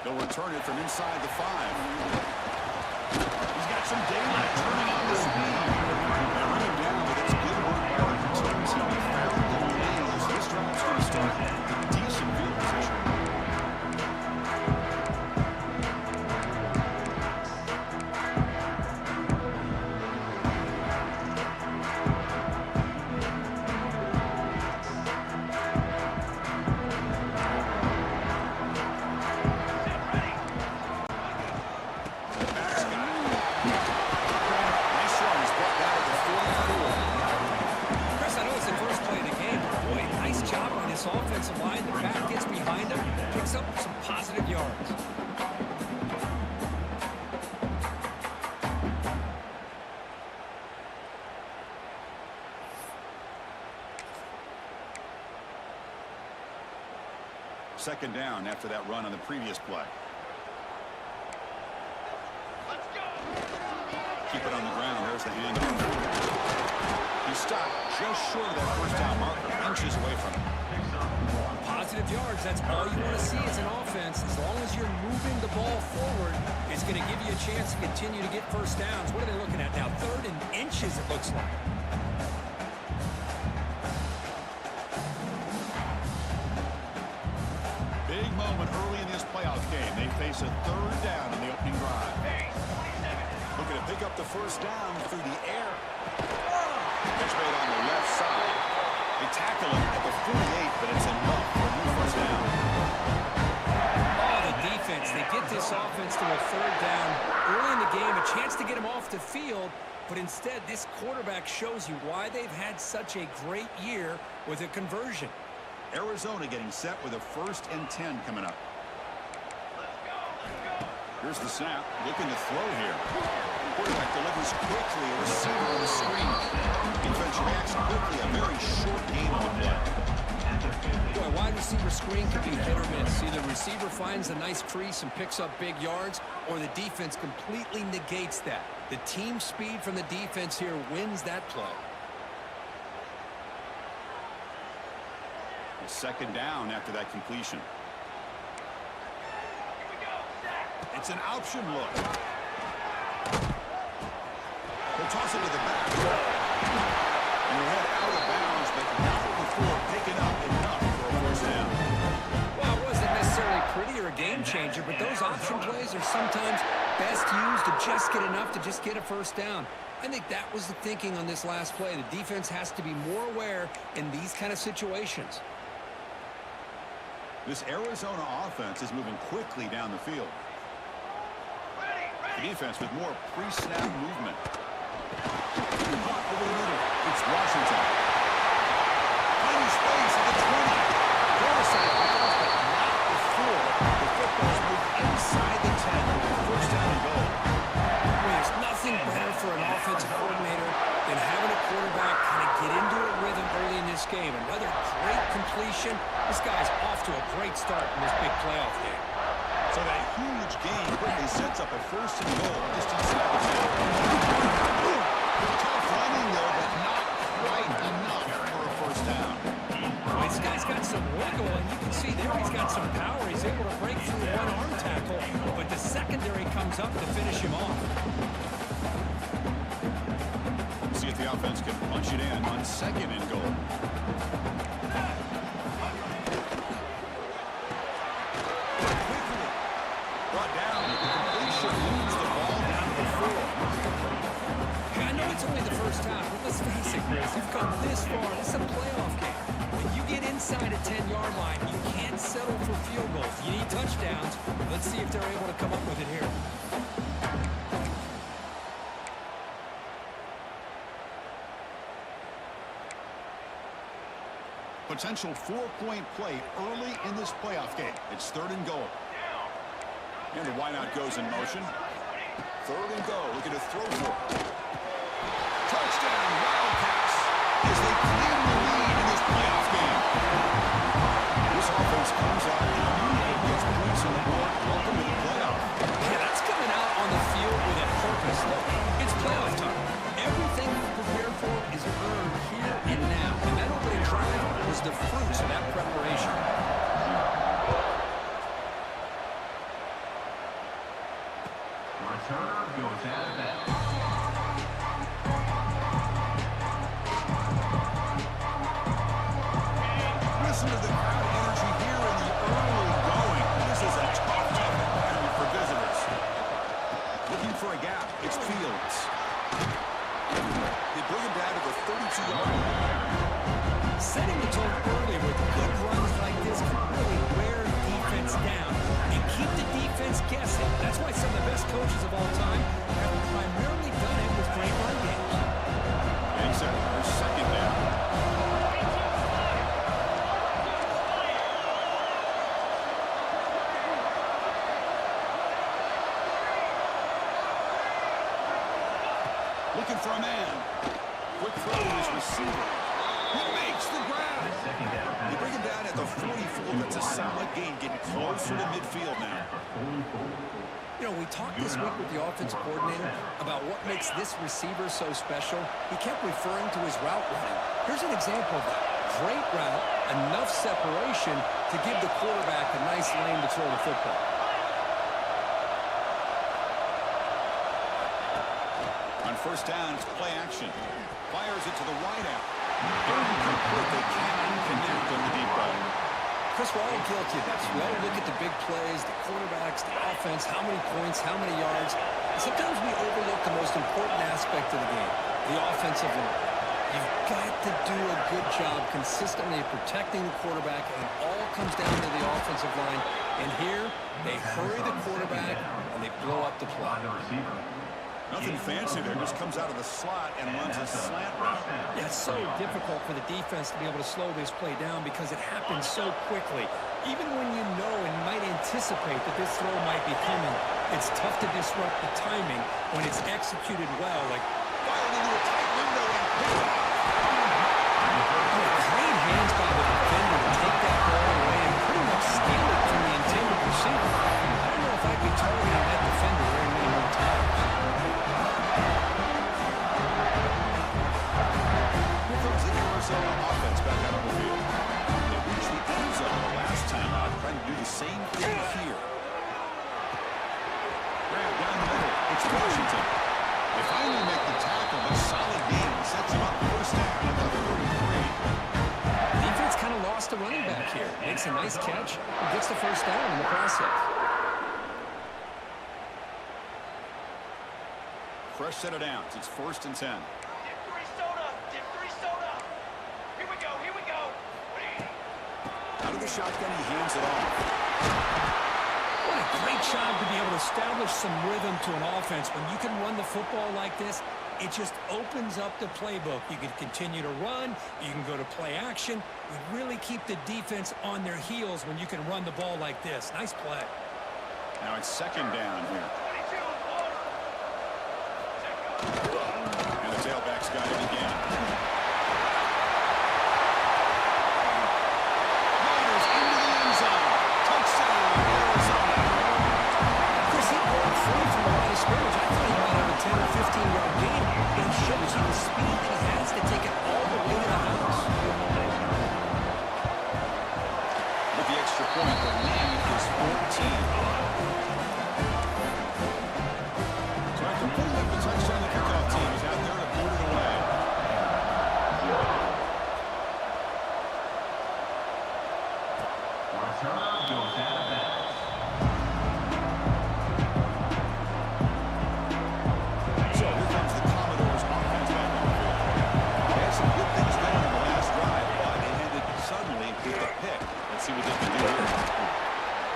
They'll return it from inside the 5. He's got some daylight turning on the speed. They run him down, but it's good work by the return team. He found the lanes. This drive's going to start in decent field position. Offensive line, the back gets behind him, picks up some positive yards. Second down after that run on the previous play. Let's go. Keep it on the ground. There's the handoff. He stopped just short of that first down marker, inches away from him. Positive yards, that's all you want to see as an offense. As long as you're moving the ball forward, it's going to give you a chance to continue to get first downs. What are they looking at now? 3rd and inches, it looks like. Big moment early in this playoff game. They face a 3rd down in the opening drive. Looking to pick up the first down through the air. Pitch made on the left side. They tackle him at the 48, but it's enough for a new first down. Oh, the defense. They get this offense to a 3rd down early in the game, a chance to get him off the field, but instead this quarterback shows you why they've had such a great year with a conversion. Arizona getting set with a 1st and 10 coming up. Here's the snap. Looking to throw here. Quarterback delivers quickly. A receiver on the screen. Defense reacts quickly. A very short game on the play. Boy, wide receiver screen can be hit or miss. Either the receiver finds a nice crease and picks up big yards, or the defense completely negates that. The team speed from the defense here wins that play. A second down after that completion. It's an option look. They'll toss it to the back. And we'll head out of bounds, but not before picking up enough for a first down. Well, it wasn't necessarily pretty or a game changer, but those option plays are sometimes best used to just get enough to just get a first down. I think that was the thinking on this last play. The defense has to be more aware in these kind of situations. This Arizona offense is moving quickly down the field. The defense with more pre-snap movement. Over the middle. It's Washington. Plenty space at the 20. Foresight balls, but not before the football's moved inside the 10. First down and goal. There's nothing better for an offensive coordinator than having a quarterback kind of get into a rhythm early in this game. Another great completion. This guy's off to a great start in this big playoff game. So that huge gain quickly sets up a 1st and goal just inside the 10. Tough running though, but not quite enough for a first down. Well, this guy's got some wiggle, and you can see there he's got some power. He's able to break through one arm tackle, but the secondary comes up to finish him off. See if the offense can punch it in on 2nd and goal. Brought down, the completion moves the ball down to the 4. I know it's only the first half, but let's face it, Chris, you've come this far. This is a playoff game. When you get inside a 10-yard line, you can't settle for field goals. You need touchdowns. Let's see if they're able to come up with it here. Potential 4-point play early in this playoff game. It's 3rd and goal. And the wideout goes in motion. 3rd and goal. Looking to throw for it. Touchdown, Wildcats, as they claim the lead in this playoff game. This offense comes out and immediately gets points on the board. Welcome to the playoff. Yeah, that's coming out on the field with a purpose. Look, it's playoff time. Everything you prepare for is earned here and now. And that opening drive was the fruits of that preparation. Listen to the crowd energy here in the early going. This is a tough environment for visitors. Looking for a gap. It's Fields. They bring him down to the 32-yard line. Setting the tone early with good runs like this can really wear defense down and keep the defense guessing. That's why some of the best coaches of all time have primarily done it with great run games. Except for second down. Looking for a man. Quick throw to his receiver. He makes the grab. They bring him down at the 44. That's a solid gain, getting closer to midfield now. You know, we talked this week with the offensive coordinator about what makes this receiver so special. He kept referring to his route running. Here's an example of that. Great route, enough separation to give the quarterback a nice lane to throw the football. On first down, it's play action. Fires it to the wideout. Incomplete. They cannot connect on the deep ball. Chris, we're all guilty of this. We all look at the big plays, the quarterbacks, the offense, how many points, how many yards. And sometimes we overlook the most important aspect of the game, the offensive line. You've got to do a good job consistently of protecting the quarterback, and it all comes down to the offensive line. And here, they hurry the quarterback, and they blow up the play. Nothing fancy there. Just comes out of the slot and runs a slant route. Yeah, it's so difficult for the defense to be able to slow this play down because it happens so quickly. Even when you know and might anticipate that this throw might be coming, it's tough to disrupt the timing when it's executed well. Like, Fired into a tight window and picked off. Great hands by the defender to take that ball away and pretty much steal it from the intended receiver. I don't know if I'd be targeting that defender very many more times. Here comes the Arizona offense back out on the field. They reached the end zone the last time out, trying to do the same thing here. Grab down the middle. It's Washington. They finally make the tackle, but solid game sets him up first down at the 33. Defense kind of lost a running back here. Makes a nice catch and gets the first down in the process. Fresh set of downs. It's 1st and 10. Out of the shotgun, he hands it off. What a great job to be able to establish some rhythm to an offense. When you can run the football like this, it just opens up the playbook. You can continue to run. You can go to play action. You really keep the defense on their heels when you can run the ball like this. Nice play. Now it's 2nd down here. And the tailback's got it again. Riders into the end zone. Touchdown, Arizona. Chris, he broke free from the line of scrimmage. I thought he might have a 10 or 15-yard gain. It shows you the speed that he has to take it all the way to the house. With the extra point, the lead is 14. So after putting up the touchdown, the kickoff team is out there to boot it away. So here comes the Commodores offense back on the field. They had some good things going in the last drive, but it ended suddenly with a pick. Let's see what they can do here.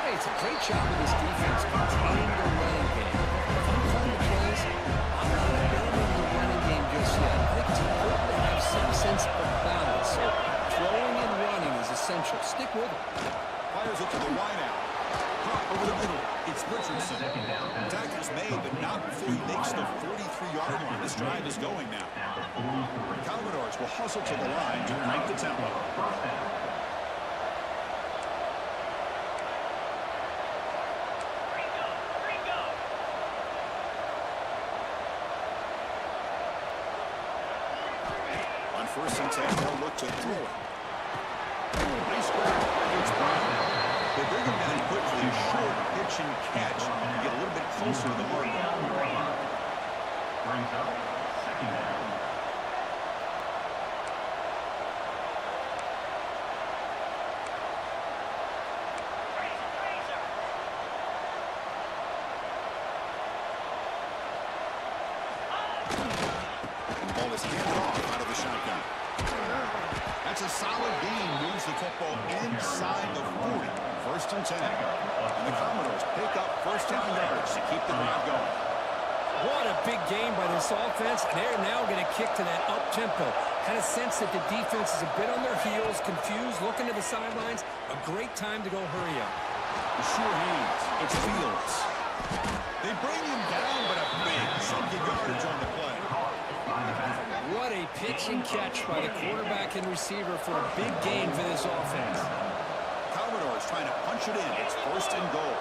Hey, it's a great job of this defense containing the running game. If I'm calling the plays, I'm not abandoning the running game just yet. I think it's important to have some sense of balance. So throwing and running is essential. Stick with it. Fires it to the wideout. Drop over the middle. It's Richardson. Tackle's made, but not before he makes the 43-yard line. This drive is going now. Commodores will hustle to the line to break the tempo. On 1st and 10, they'll look to throw it. Nice grab. It's Brown. They bring him down quickly. Short pitch and catch to get a little bit closer to the marker. brings up second down. Ball is handed off out of the shotgun. That's a solid gain. Moves the football inside the 40. 1st and 10. And the Commodores pick up first down yardage to keep the drive going. What a big game by this offense. They're now going to kick to that up-tempo. Kind of sense that the defense is a bit on their heels, confused, looking to the sidelines. A great time to go hurry up. The sure hands. It's Fields. They bring him down, but a big chunk of yardage on the play. What a pitch and catch by the quarterback and receiver for a big gain for this offense. Commodores trying to punch it in. It's 1st and goal.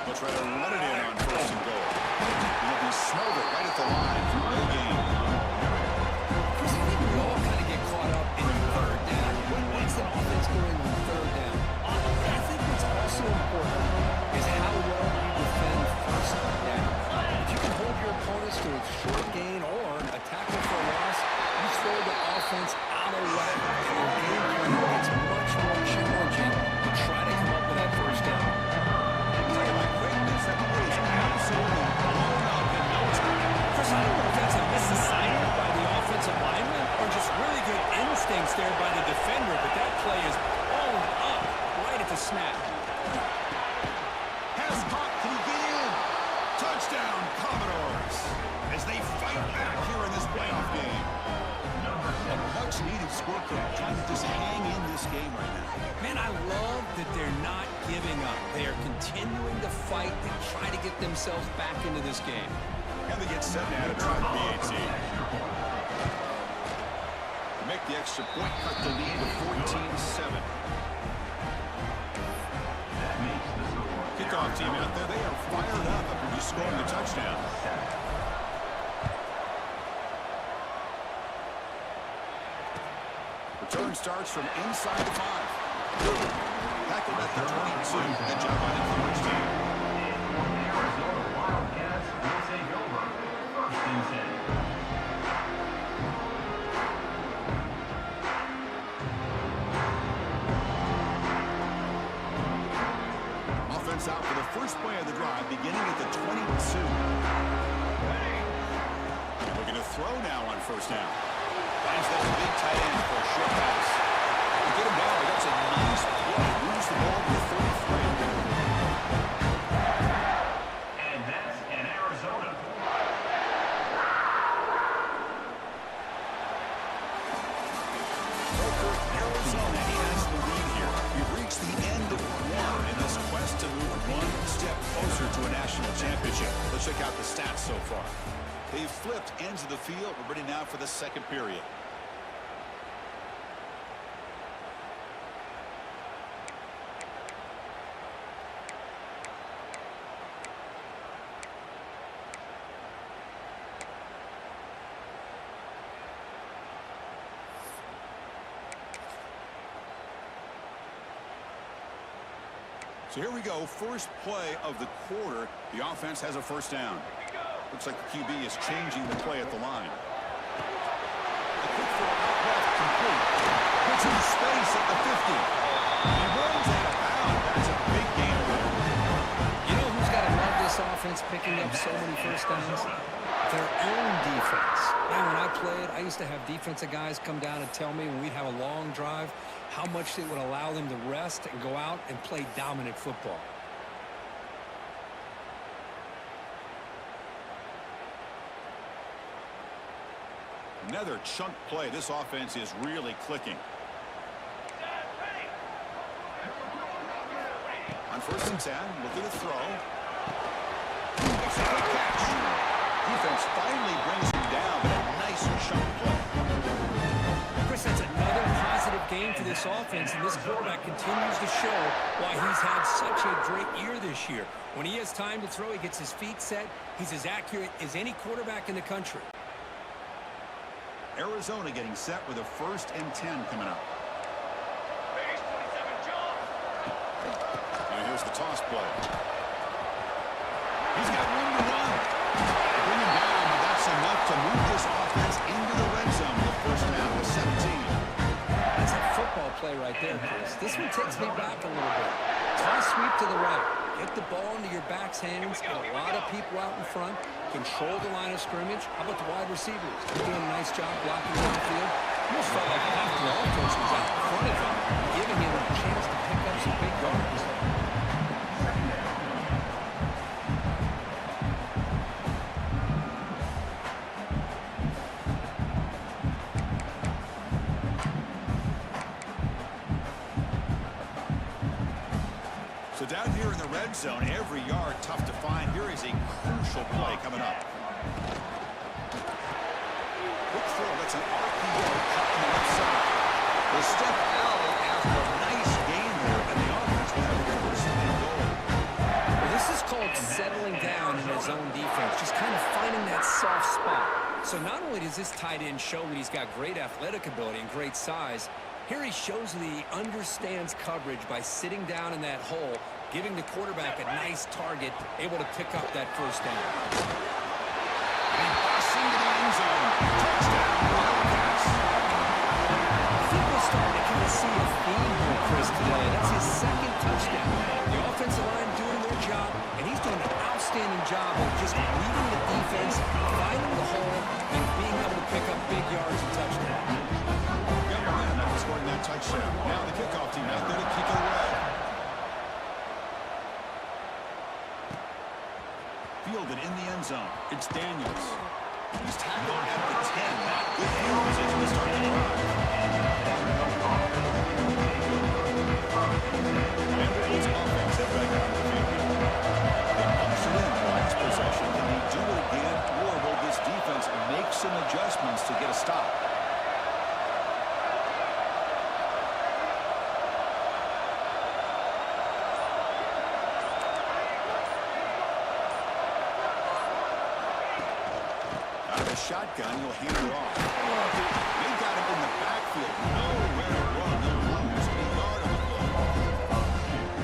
They'll try to run it in on 1st and goal. He'll be smothered right at the line for no gain. Chris, I think we all kind of get caught up in 3rd down. What's an offense doing on 3rd down? I think what's also important is how well you defend 1st down. If you can hold your opponents to a short gain or a tackle for a loss, you throw the offense out of whack. And the game plan gets much more challenging to try to come up with that 1st down. Talking about quickness, that play is absolutely blown up in no time. Chris, I don't know if that's a misassignment by the offensive lineman or just really good instincts there by the defender, but that play is blown up right at the snap. Has caught. Can he get in? Touchdown, Commodores. As they fight back here in this playoff game. A much-needed score kick, trying to just hang in this game right now. Man, I love that they're not giving up. They are continuing to fight and try to get themselves back into this game. And they get set now to try the PAT. To make the extra point, cut the lead to 14-7. Kickoff team out there, they are fired up after just scoring the touchdown. Return starts from inside the 5. Tackled at the 22. Good job by the coverage team. Arizona Wildcats will take over 1st and 10. Offense out for the first play of the drive, beginning at the 22. Looking to throw now on 1st down. Finds that big tight end for a short pass. To get him down, but that's a nice play. Moves the ball to the 33. And that's in Arizona. Arizona has the lead here. We've reached the end of 1 in this quest to move 1 step closer to a national championship. Let's check out the stats so far. They've flipped ends of the field. We're ready now for the 2nd period. So here we go, first play of the quarter. The offense has a 1st down. Looks like the QB is changing the play at the line. A quick throw out left, complete. Puts him in space at the 50. He runs out of bounds. That's a big gain there. You know who's got to love this offense picking up so many 1st downs? Their own defense. Man, when I played, I used to have defensive guys come down and tell me when we'd have a long drive how much it would allow them to rest and go out and play dominant football. Another chunk play. This offense is really clicking. On 1st and 10, looking to throw. It's a quick catch. Defense finally brings him down, but a nice chunk play. Chris, that's another positive game for this offense, and this quarterback continues to show why he's had such a great year this year. When he has time to throw, he gets his feet set. He's as accurate as any quarterback in the country. Arizona getting set with a 1st and 10 coming up. And here's the toss play. He's got room to run. Bring him down, but that's enough to move this offense into the red zone. The first down was 17. That's a football play right there, Chris. This one takes me back a little bit. Toss sweep to the right. Get the ball into your back's hands. Get a lot of people out in front. Control the line of scrimmage. How about the wide receivers? They're doing a nice job blocking down the field. Almost felt like half the offense was out in front of him, giving him a chance to pick up some big yards. So down here in the red zone, every yard tough to find. Here is a crucial play coming up. Quick throw, that's an RPO cut on the left side. They step out after a nice gain there, and the offense will have a first and goal. Well, this is called settling down in his own defense, just kind of finding that soft spot. So not only does this tight end show that he's got great athletic ability and great size, here he shows that he understands coverage by sitting down in that hole, giving the quarterback a nice target, able to pick up that first down. And passing to the end zone. Touchdown, Wildcats. I think we're starting to kind of see a theme here, Chris, today. That's his second touchdown. The offensive line doing their job, and he's doing an outstanding job of just leading the defense, finding the hole, and being able to pick up big yards and touchdowns. Got momentum after scoring that touchdown. Now the kickoff team out there to kick it away. Fielded in the end zone. It's Daniels. He's tackled at the 10. Not good field position to start the drive. Vanderbilt's offense is back out of the field. They punched it in the last possession. Can they do it again, or will this defense make some adjustments to get a stop? Shotgun, he'll hand it off. They got him in the backfield. Nowhere to run. No runners. A yard on the ball.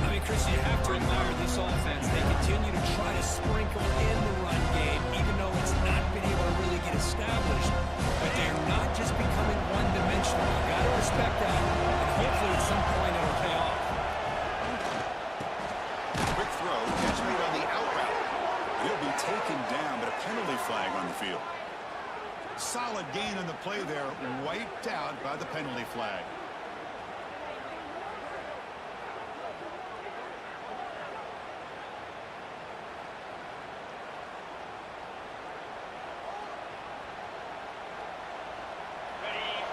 I mean, Chris, you have to admire this offense. They continue to try to sprinkle in the run game, even though it's not been able to really get established. But they're not just becoming one-dimensional. You got to respect that, and hopefully at some point it'll pay off. Quick throw. Catch made on the out route. He'll be taken down, but a penalty flag on the field. Solid gain on the play there, wiped out by the penalty flag.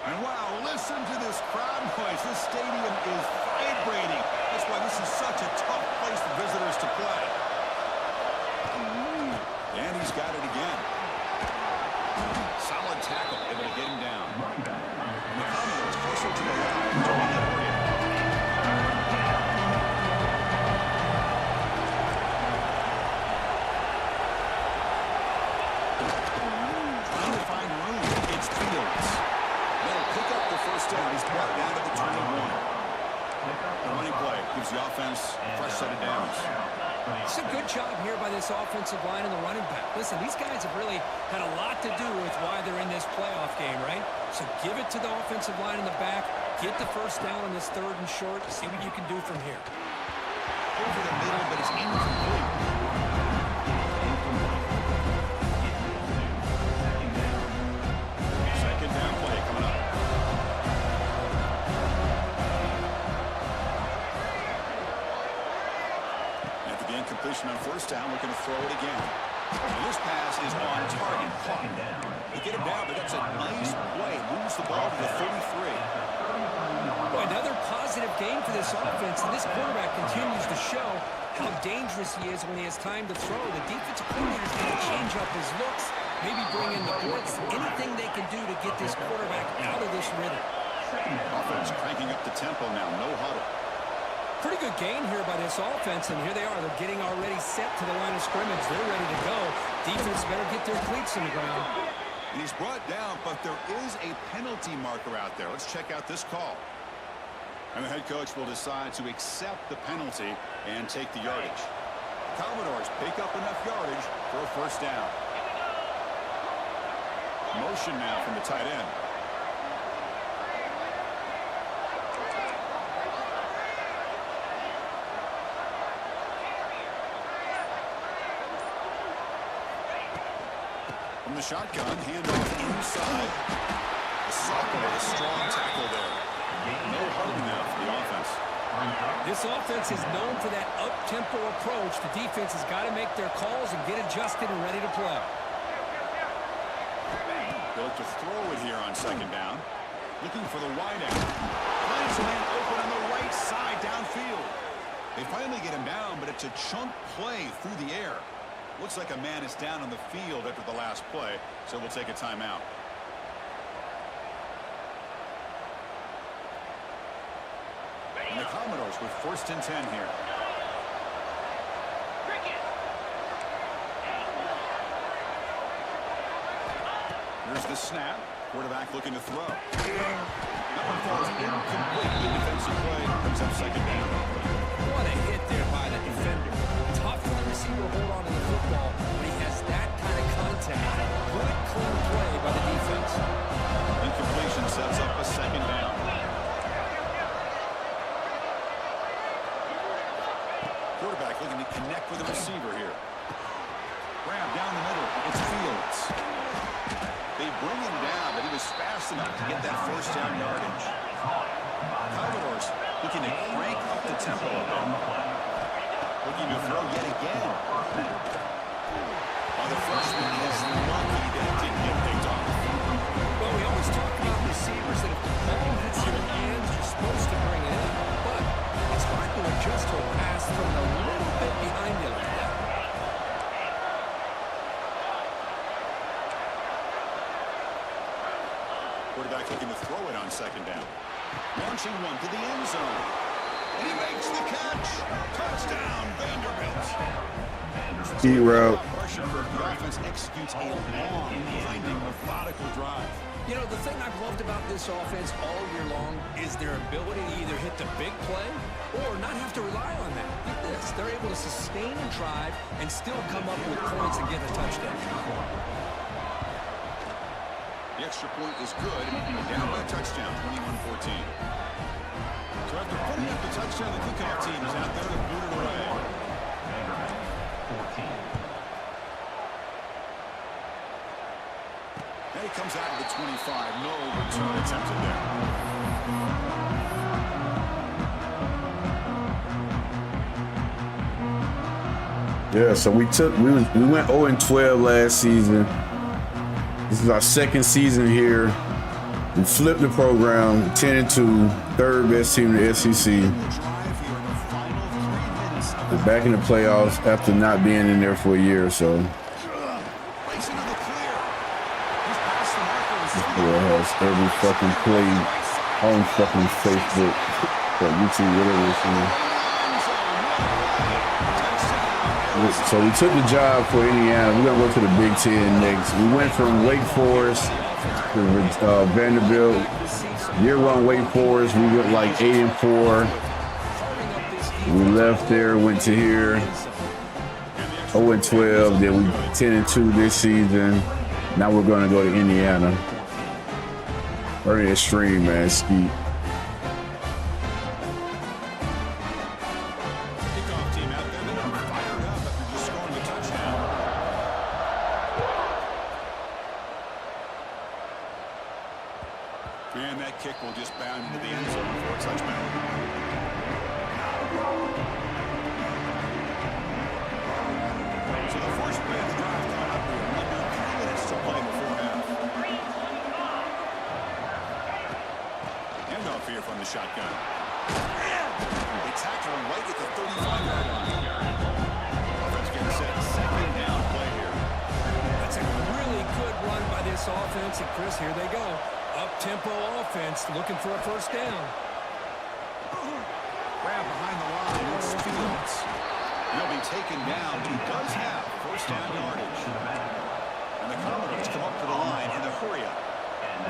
And wow, listen to this crowd noise. This stadium is vibrating. That's why this is such a tough place for visitors to play. And he's got it again. Solid tackle, able to get him down. And the Commodores closer to the line. Trying to find room. It's Fields. They'll pick up the first down. He's brought down to the 21. The running play gives the offense a fresh set of downs. It's a good job here by this offensive line and the running back. Listen, these guys have really had a lot to do with why they're in this playoff game, right? So give it to the offensive line in the back. Get the first down on this third and short. See what you can do from here. Over the middle, but it's incomplete. Second down play coming up. Completion on first down, looking to throw it again. And this pass is on target. Caught. They get him down, but that's a nice play. Moves the ball to the 33. Another positive game for this offense, and this quarterback continues to show how dangerous he is when he has time to throw. The defensive coordinator is going to change up his looks, maybe bring in the blitz, anything they can do to get this quarterback out of this rhythm. Offense cranking up the tempo now, no huddle. Pretty good gain here by this offense, and here they are. They're getting already set to the line of scrimmage. They're ready to go. Defense better get their cleats in the ground. And he's brought down, but there is a penalty marker out there. Let's check out this call. And the head coach will decide to accept the penalty and take the yardage. Commodores pick up enough yardage for a first down. Motion now from the tight end. From the shotgun, handoff inside. The Socker with a strong tackle there. No holding now for the offense. This offense is known for that up-tempo approach. The defense has got to make their calls and get adjusted and ready to play. Built to throw it here on second down. Looking for the wideout. Finds a man open on the right side downfield. They finally get him down, but it's a chunk play through the air. Looks like a man is down on the field after the last play, so we'll take a timeout. And the Commodores with 1st and 10 here. Here's the snap. Quarterback looking to throw. Number 4 is incomplete. The defensive play brings up second down. What a hit there by the defender. Tough for the receiver to hold on to the football when he has that kind of contact. Good, clean play by the defense. Incompletion sets up a second down. Quarterback looking to connect with the receiver here. Grab down the middle. It's Fields. They bring him down, but he was fast enough to get that first down yardage. Commodores looking to crank up the tempo a bit. Looking to throw yet again. Well, the freshman is lucky that it didn't get picked off. Well, we always talk about receivers that if the ball hits your hands, you're supposed to bring it in. But it's hard to adjust to a pass from a little bit behind you like that. Quarterback looking to throw it on second down. Launching one to the end zone. And he makes the catch. Touchdown, Vanderbilt. Speed route. Pressure for the offense executes a long, winding, methodical drive. You know, the thing I've loved about this offense all year long is their ability to either hit the big play or not have to rely on that. Like this, they're able to sustain a drive and still come up with points and get a touchdown. The extra point is good. Down by a touchdown, 21-14. So after putting up the touchdown, the kickoff team is out there to boot it away. 14. And he comes out of the 25. No return attempted there. Yeah, so we went 0-12 last season. This is our second season here. We flipped the program, 10-2, third best team in the SEC. We're back in the playoffs after not being in there for a year or so. This boy has every fucking play on fucking Facebook, or YouTube, whatever it's in. So we took the job for Indiana. We're gonna go to the Big Ten next. We went from Wake Forest to Vanderbilt. Year one Wake Forest, we went like 8-4. We left there, went to here, 0-12. Then we 10-2 this season. Now we're gonna go to Indiana. Very extreme, man. Ski. And that kick will just bound into the end zone for a touchdown. So the first play of the drive coming up here. Under 3 minutes to play before half. Handoff here from the shotgun. They tackle him right at the 35-yard line. Offense getting set. Second down play here. That's a really good run by this offense. And Chris, here they go. Up-tempo offense looking for a first down. Grab behind the line. It's Fields. He'll be taken down, but he does have first down yardage. And the Commodores come up to the line in the hurry-up.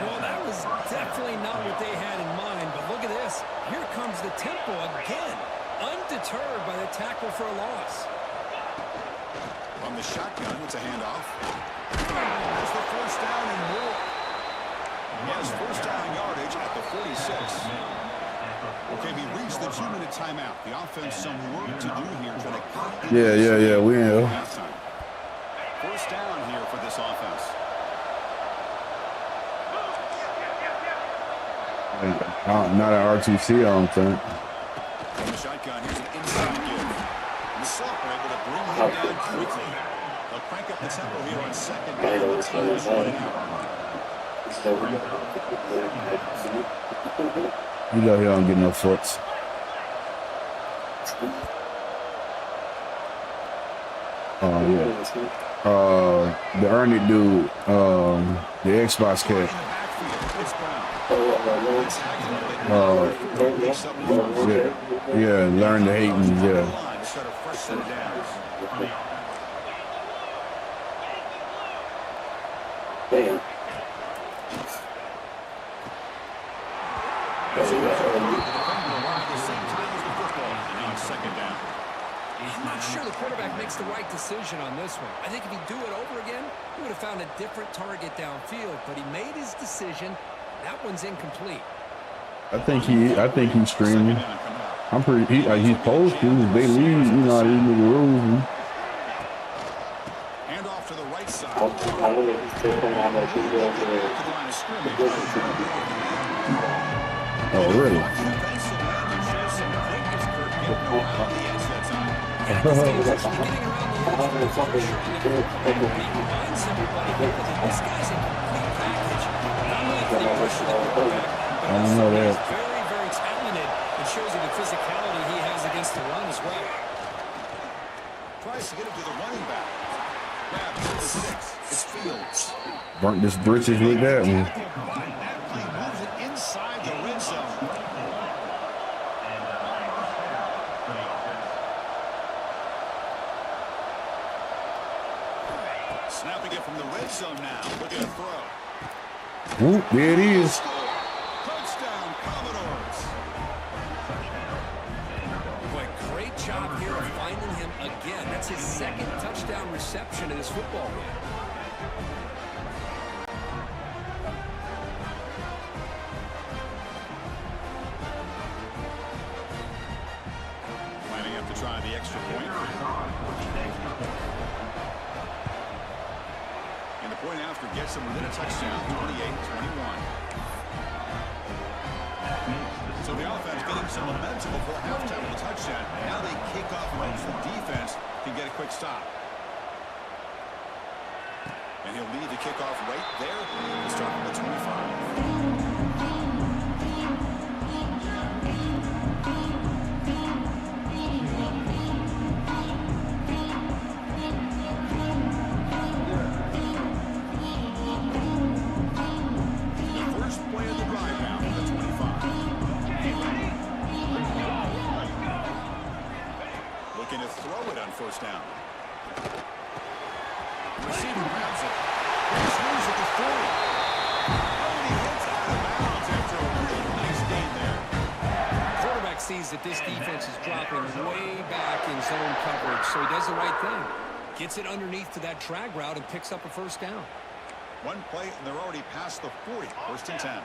Well, that was definitely not what they had in mind, but look at this. Here comes the tempo again, undeterred by the tackle for a loss. From the shotgun, it's a handoff. That's the first down and more. Yes, first down yardage at the 46. Okay, we reached the 2-minute timeout. The offense some work to do here. Trying to Yeah, we know. First down here for this offense. Not an RTC, I don't think. From the shotgun, here's an inside give. And the slot were able to bring him down quickly. They'll crank up the tempo here on second down. The team is running out. You know he don't get no foots. Oh, yeah. The Ernie dude, the Xbox cat. Yeah, learn to hate me, yeah. Damn. I'm not sure the quarterback makes the right decision on this one. I think if he'd do it over again, he would have found a different target downfield, but he made his decision. That one's incomplete. I think he's streaming. I'm pretty. He's supposed to. They leave. You know, these nigga rules. Hand off to the right side. Oh, really? I don't know that. Very, very talented. It shows you the physicality he has against the run as well. Tries to get him to the running back. Grabs to the 6. It's Fields. Burnt this britches with that one. That play moves it inside the red zone. Snapping it from the red zone now. Looking to throw. Ooh, there it is. Touchdown, Commodores. Boy, great job here of finding him again. That's his second touchdown reception in his football game. Lining up to try the extra point. And the point after gets him within a touchdown, 28-21. So the offense getting some momentum before halftime with a touchdown. Now they kick off runs. The defense can get a quick stop. And he'll lead the kickoff right there to start from the 25. Looking to throw it on first down. Receiver grabs it. He screws at the 40. And he hits out of bounds after a really nice gain there. Quarterback sees that this defense is dropping way back in zone coverage, so he does the right thing. Gets it underneath to that drag route and picks up a first down. One play, and they're already past the 40. First and 10.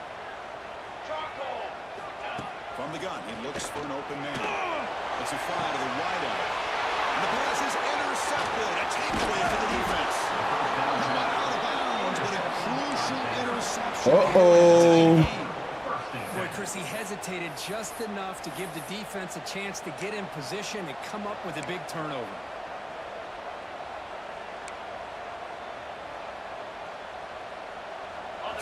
From the gun, he looks for an open man. It's a fly to the wideout. And the pass is intercepted. A takeaway for the defense. Out of bounds, but a crucial interception. Boy, Chris, he hesitated just enough to give the defense a chance to get in position and come up with a big turnover.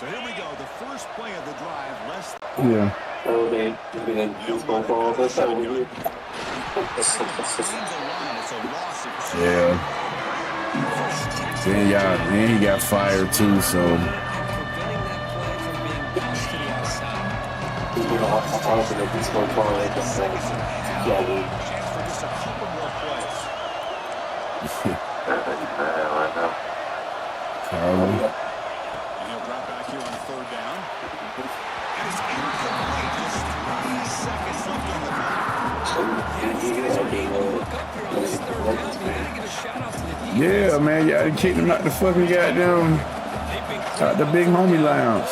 So here we go. The first play of the drive. Less. Yeah. Oh, they didn't go for all this. Yeah. Then he got fired too, so. Carly. Yeah, man, y'all kicked him out the fucking goddamn, out the big homie lounge.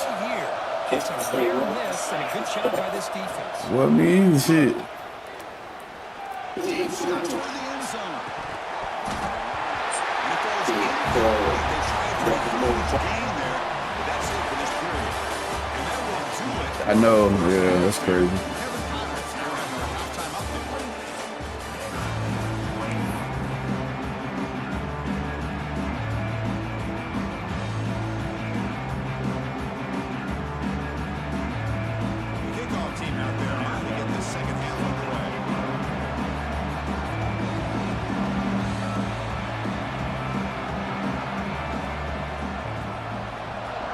Well, me shit. I know, yeah, that's crazy.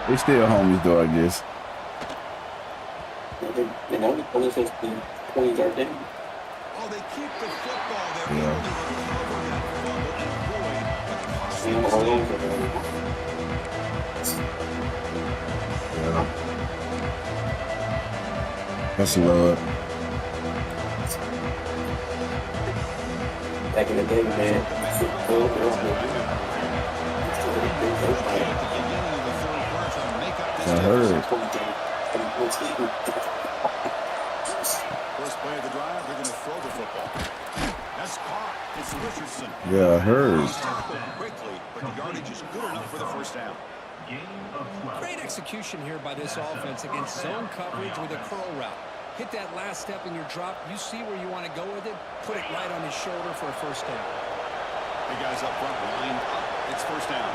They still homies though, I guess. Oh, they keep the football there. Yeah. Yeah. That's love. Back in the day, man. I heard. First play of the drive, they're going to throw the football. That's caught. It's Richardson. Yeah, I heard. Quickly, but the yardage is good enough for the first down. Great execution here by this offense against zone coverage with a curl route. Hit that last step in your drop. You see where you want to go with it. Put it right on his shoulder for a first down. The guys up front lined up. It's first down.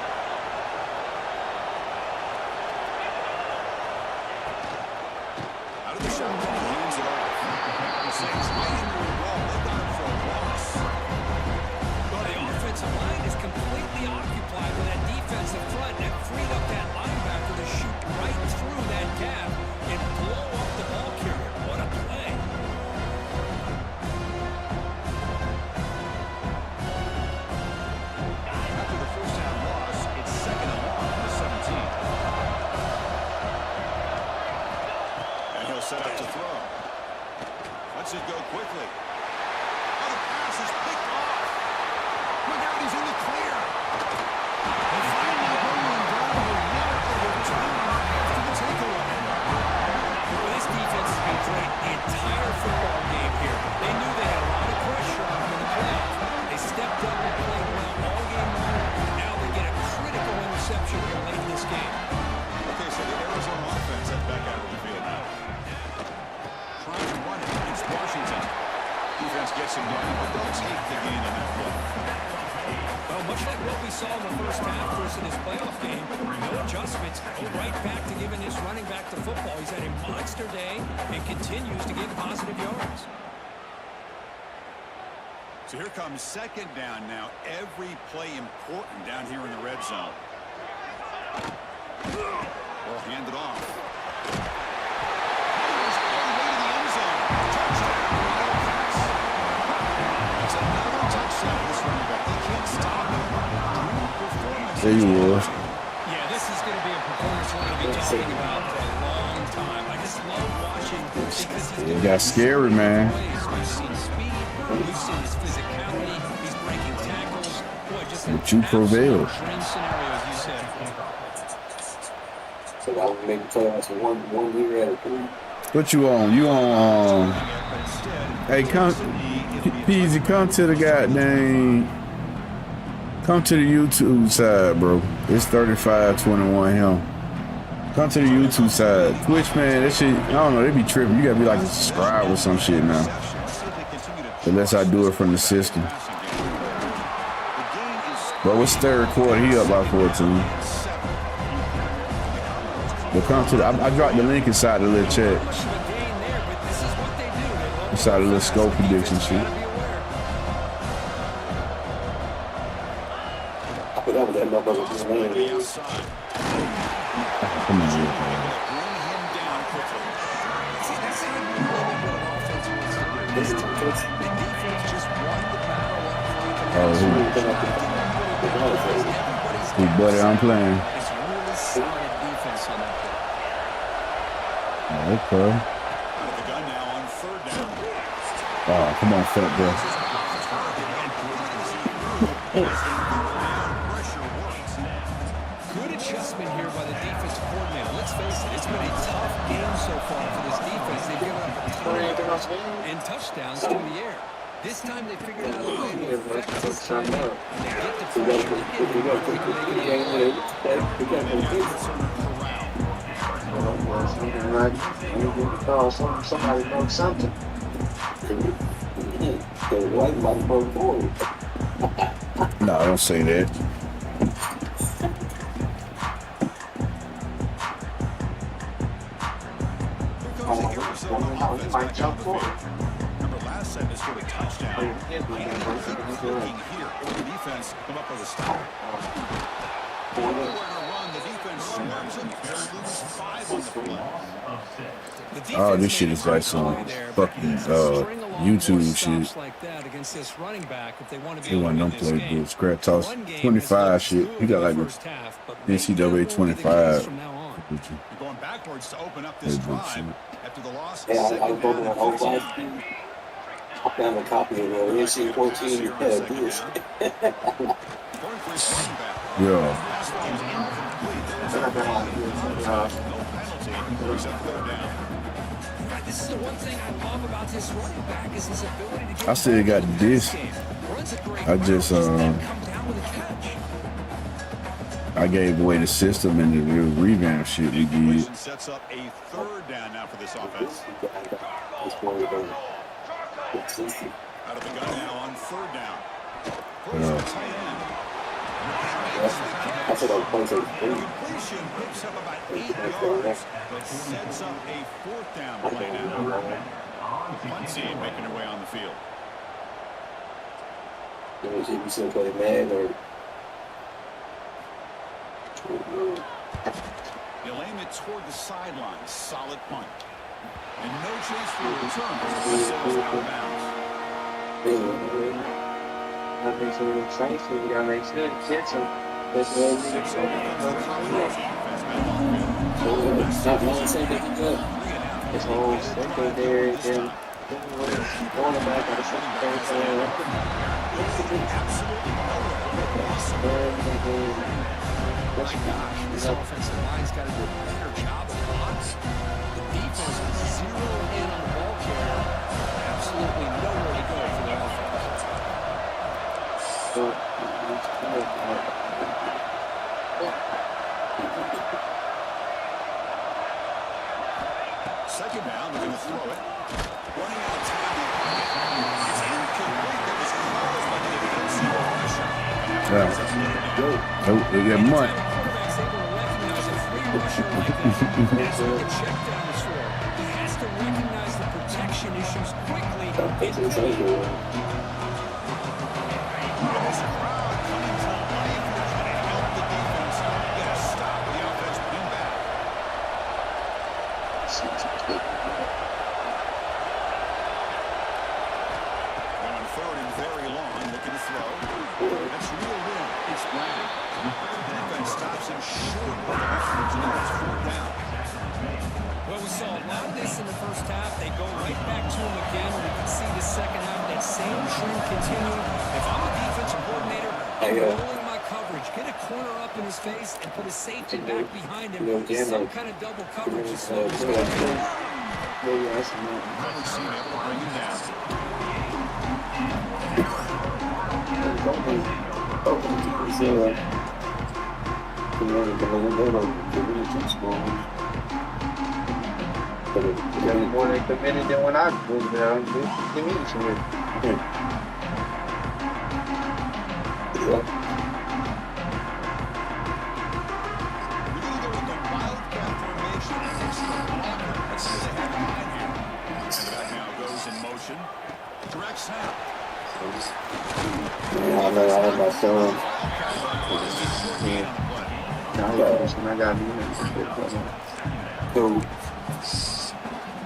Out of the shotgun, he hands it off. The Saints right into the wall. They got him for a loss. Well, the offensive line is completely occupied with that defensive front. That freed up that linebacker to shoot right through that gap and blow up the ball carrier. What a play. After the first down loss, it's second and long on the 17. And he'll set up to throw. Lets it go quickly. Oh, the pass is picked off. Look out, he's in the clear. And finally, William Brown will win it for return after the takeaway. Well, this defense has been great the entire football game here. They knew they had a lot of pressure on them in the playoffs. They stepped up and played well all game long. Now they get a critical interception here late in this game. Okay, so the Arizona offense heads back out of the field now. Trying to run it against Washington. Defense gets him down, but they'll take the gain in that play. Well, much like what we saw in the first half versus this playoff game, no adjustments. Go right back to giving this running back the football. He's had a monster day and continues to get positive yards. So here comes second down now. Every play important down here in the red zone. Well, hand it off. Goes all the way to the end zone. Touchdown. Wild pass. That's another touchdown. This running back, they can't stop him. Drew performance. There you were. Yeah, this is going to be a performance we're going to be talking about for a long time. I just love watching because he's It got scary, man. We've seen speed, we've seen his physicality, he's breaking tackles. Boy, just But you prevailed. dream scenario, as you said. So I would make the playoffs for one year at a time. What you on? You on? Hey, come, Peasy, come to the goddamn. Come to the YouTube side, bro. It's 35-21 him. Come to the YouTube side. Twitch, man, that shit, I don't know, they be tripping. You gotta be like a subscribe or some shit now. Unless I do it from the system. But what's third quarter? He up by 14. But come to the, I dropped the link inside the little chat. Inside the little scope prediction shit. I forgot what that motherfucker's name is. Come on, man. Who buddy I'm playing. Oh, okay. Out of the gun now on third down. Oh, come on, fat bro. Good adjustment here by the defensive coordinator. Let's face it, it's been a tough game so far for this defense. They've given up a ton and touchdowns through the air. This time they figured out a way to affect this time and they get the pressure to hit it before we can make it. Somebody broke something. The white light broke forward. No, don't say that. Remember last time they scored a touchdown. Here, the defense come up with a stop. The defense swarms them. They lose 5 on the play. Oh, this shit is like some fucking YouTube shit. Like that against this running back if they want to be He able want to them win this play game. good. Scrap toss One game 25 has shit. looked He got like good in the the first half, but maybe NCAA that won't be the case 25. from now on. You're going backwards to open up this drive after the loss. Hey, I was voting on whole life. I found a copy of NC 14. Yeah. This is the one thing I love about this running back is his ability to get I still got this. runs a great I just come down with a catch. I gave away the system and the revamp shit we did. Sets up a 3rd down now for this offense. Out of the gun now on 3rd down. I said I was playing Completion picks up about 8 yards, but sets up a 4th down play now. Punt team making their way on the field. if you still play mad or They'll aim it toward the sideline. Solid punt. And no chance for a return. This is out of bounds. that makes it really exciting. So you gotta make sure to get some. That's what it is. It's not one thing that you do. It's whole secondary, then going back on the secondary. This offensive line's got to do a better job of blocks. The defense was zeroing in on the ball carrier. Absolutely nowhere to go for their offense. Second down, they're going to throw it. Running out of time. It's incomplete. That was caused by the defensive pressure. Oh, they get money. Quarterback's able to recognize a free rusher like that. That's what the check down is for. He has to recognize the protection issues quickly. This crowd coming to life. They're trying to help the defense. You got to stop the offense being back. On 3rd and very long, looking to throw. That's real win. It's Brown. Defense stops him short of the average, and it's 4th down. Well, we saw a lot of this in the first half. They go right back to him again. We can see the second half, that same trend continue. If I'm a defensive coordinator, I'm rolling my coverage. Get a corner up in his face and put a safety back behind him. Some kind of double coverage to slow this guy down. Coverage team able to bring him down. More they committed than when I was there. Give me some. We need to go with the wildcat formation and extra blocker. That's what they have in mind here. And the back now goes in motion. Direct snap. I had my son. I got me.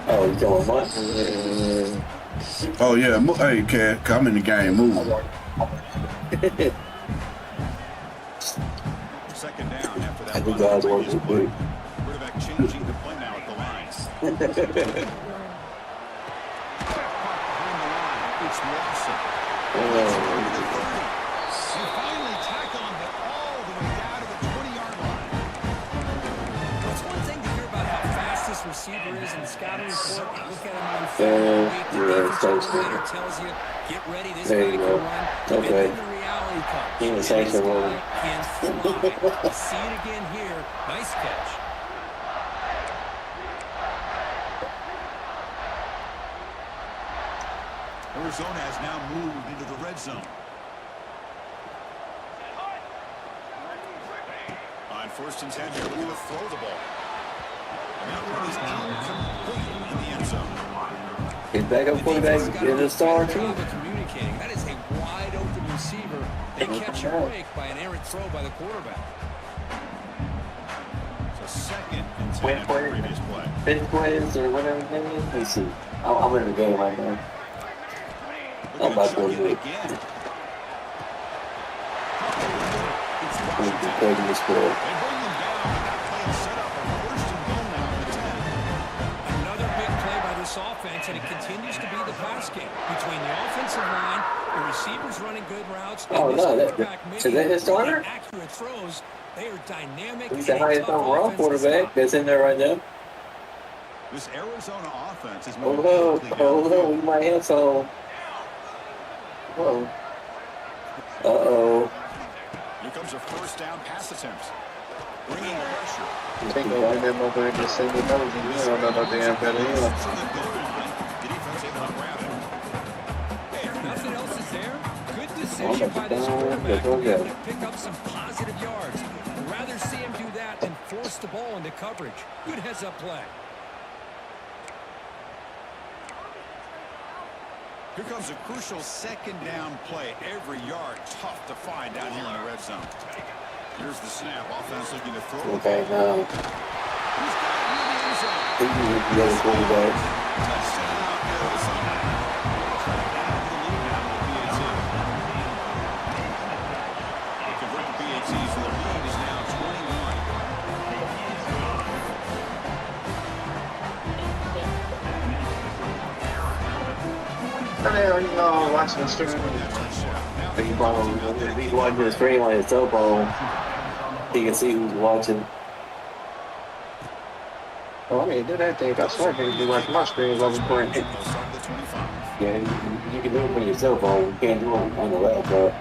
Oh, you going what? Oh yeah, hey, Cat, I'm in the game. Move. Second down after that. I think guys want to do. Quarterback changing the play now at the line. It's Lawson. Oh. They finally tack on, but all the way down to the 20-yard line. It's one thing to hear about how fast this receiver is in the scouting report. You look at him on Yeah, film week. The yeah, defensive so coordinator tells you, get ready, this there guy you can go. run. Okay. And then the reality comes. He was This actually guy rolling. can fly. You see it again here. Nice catch. Arizona has now moved into the red zone. On 1st and 10 here, we're going to throw the ball. And that one is incomplete in the end zone. His backup quarterback is a star too. Communicating. That is a wide open receiver. They catch a break by an errant throw by the quarterback. So 2nd and 10 after the previous play. Fifth quiz or whatever his name is. Let's see. I'm in the game right now. I'm about to go do it. I'm taking the score. They bring them down, and that play is set up a 1st and goal now at the 10. Another big play by this offense, and it continues to be the pass game between the offensive line, the receivers running good routes, and Oh, this no, quarterback is that his starter? accurate throws. They are dynamic. He's the and a highest tough overall offense to quarterback stop. that's in there right now. This Arizona offense is Hold moving up, quickly hold up. downfield. We might have some. Whoa. Uh-oh. Here comes a 1st down pass attempt. Bringing pressure. I think I remember just saying the nose. You don't know about the NFL. The goal line. The defense able to grab it. Hey, if nothing else is there, good Oh, decision by this my quarterback God. to be able to pick up some positive yards. I'd rather see him do that than force the ball into coverage. Good heads-up play. Here comes a crucial 2nd down play. Every yard tough to find down here in the red zone. Here's the snap. Offense looking to throw. Okay, now. He's got it in the end zone. He is the other quarterback. Touchdown, Arizona. Down to the lead now with PAT. They convert the PAT, so the lead is now 21. You know, watching the stream. He probably he's watching the stream on his cell phone. He can see who's watching. Oh, I mean, do that thing. I swear, he be watching my stream while recording. Yeah, you can do it on your cell phone. You can't do it on the laptop.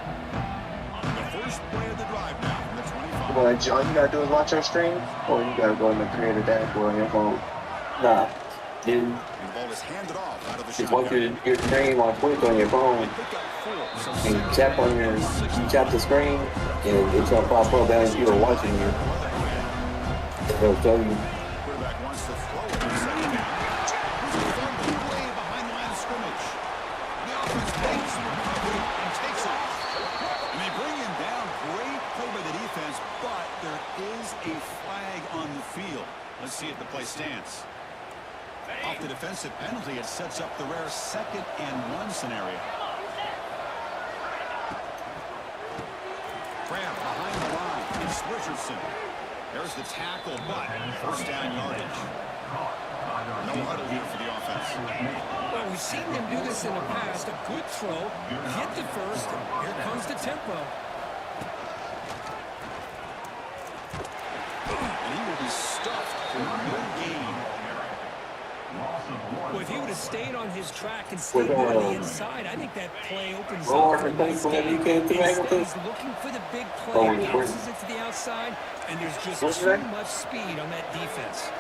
The first play of the drive now from the 25. Well, all you gotta do is watch our stream, or you gotta go in the creator dashboard on your phone. Nah, dude. And the ball is handed off out of the Just watch shotgun. your stream on Twitch on your phone, Pick up 4. So and you tap the screen, and it's gonna pop up down if you're watching you. It'll show you. quarterback wants to throw it on 2nd down. He's a fumble way behind the line of scrimmage. The offense makes the recovery and takes it. And they bring him down. Great play by the defense, but there is a flag on the field. Let's see if the play stands. Off the defensive penalty, it sets up the rare 2nd and 1 scenario. Grab behind the line. It's Richardson. There's the tackle, but 1st down yardage. No huddle here for the offense. Well, we've seen them do this in the past. A good throw, hit the 1st, here comes the tempo. And he will be stuffed for no gain. Well, if he would have stayed on his track and stayed on the inside, I think that play opens up Roar for a and nice things game. you can't do Instead, anything. he's looking for the big Oh, play, he's passes it to the outside, and there's just What's too that? much speed on that defense.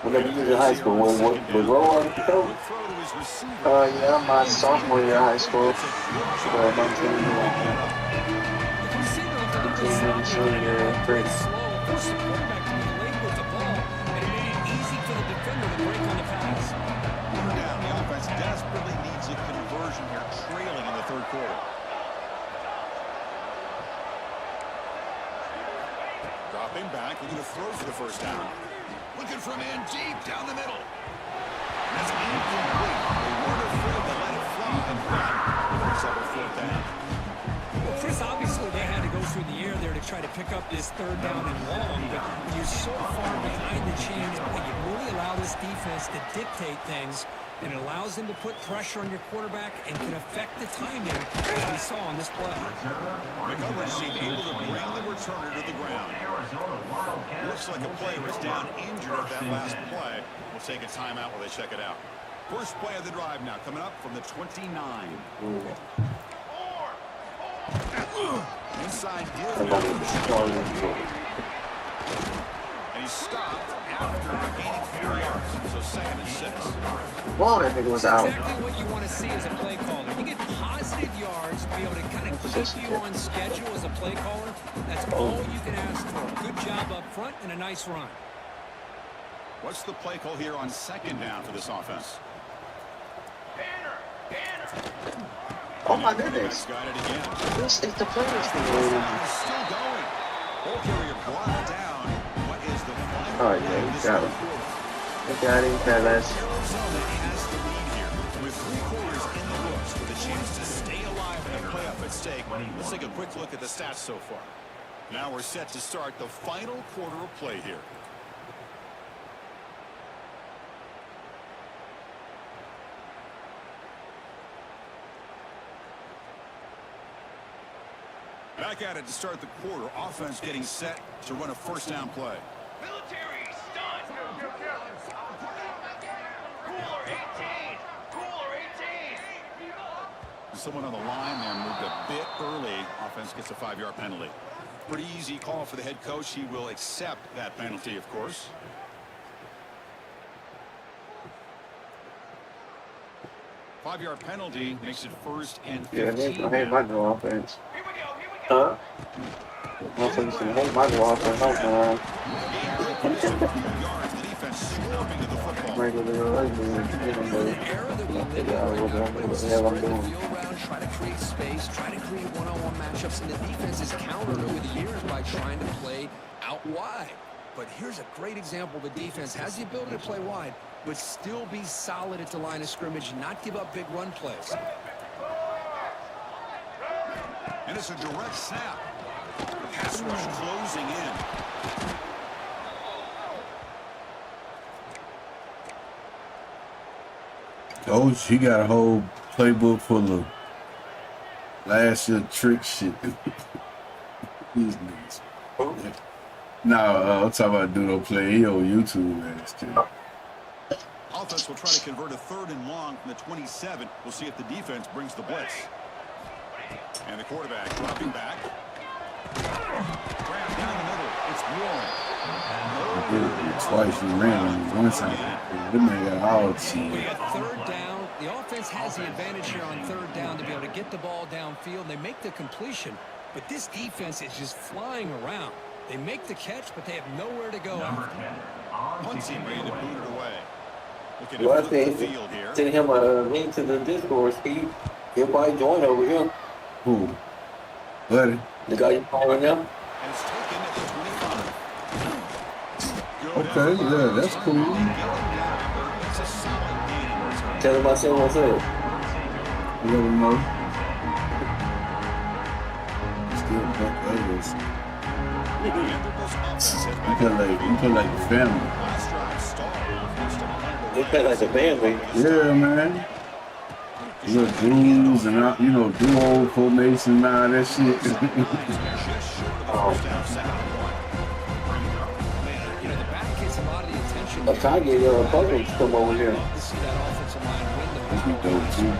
Whenever you was in high school, was Roll on the coach? Good throw to his receiver. Yeah, I'm my sophomore year of high school. It's a good My team, The receiver looked a little bit slow, forced the quarterback to be late with the ball, and it made it easy for the defender to break on the pass. down. The offense desperately needs a conversion here, trailing in the 3rd quarter. Dropping back, looking to throw for the 1st down. Looking for a man deep down the middle. That's incomplete. They weren't afraid to let it fly. Picks up a 4th down. Well, Chris, obviously they had to go through the air there to try to pick up this 3rd down and long, but when you're so far behind the chains, you really allow this defense to dictate things. and it allows them to put pressure on your quarterback and can affect the timing, as we saw on this play. The coverage team able to bring the returner to the ground. Looks like a player is down injured at that last play. We'll take a timeout while they check it out. First play of the drive now coming up from the 29. Inside deal. And he stopped after gaining 4 yards. So 2nd and 6. Well, I think it was out. Exactly what you want to see as a play caller. You get positive yards to be able to kind of keep you on schedule as a play caller. That's all you can ask for. Good job up front and a nice run. What's the play call here on 2nd down for this offense? Oh my goodness. Got it again. This is the players thing. He's still going. Ball carrier brought down. What is the final? Oh yeah, you got him. You got him, fellas. Arizona has the lead here. With 3 quarters in the books, with a chance to stay alive and a playoff at stake. Let's take a quick look at the stats so far. Now we're set to start the final quarter of play here. Back at it to start the quarter. Offense getting set to run a first down play. Military stun. Cooler 18. Cooler 18. Someone on the line there moved a bit early. Offense gets a 5-yard penalty. Pretty easy call for the head coach. He will accept that penalty, of course. Five-yard penalty makes it 1st and 15. I hate my new offense. Here we go. Huh? Offense, I hate my new offense. The defense swarming to the football. An era that we live in right now, but it's spread the field around, try to create space, try to create one-on-one matchups, and the defense is countered over the years by trying to play out wide. But here's a great example. The defense has the ability to play wide, but still be solid at the line of scrimmage, not give up big run plays. And it's a direct snap. Pass rush closing in. Coach, he got a whole playbook full of last year trick shit. These niggas. I'm talking about Dudo play. He on YouTube last year. Offense will try to convert a 3rd and long from the 27. We'll see if the defense brings the blitz. And the quarterback dropping back. Grab down the middle. It's Warren. He did it twice. He ran on one time. This man got all team. We got 3rd down. The offense has the advantage here on 3rd down to be able to get the ball downfield. They make the completion, but this defense is just flying around. They make the catch, but they have nowhere to go after. Punt team ready to boot it away. Looking Well, I to flip the think field here. send him a link to the Discord. He'll probably join over here. Who? Buddy. The guy you calling now? And it's taken at the 25. Okay, yeah, that's cool. It's a solid game. Tell him I said what's up. You never know. Still buck others. You play like the family. Last drive stalled. They play like a family. Yeah, man. You know, dudes and duo formation and all that shit. You know, the back gets a lot of the attention. I'm trying to get Buckles to come over here. Love to see that offensive line win the That'd be dope too.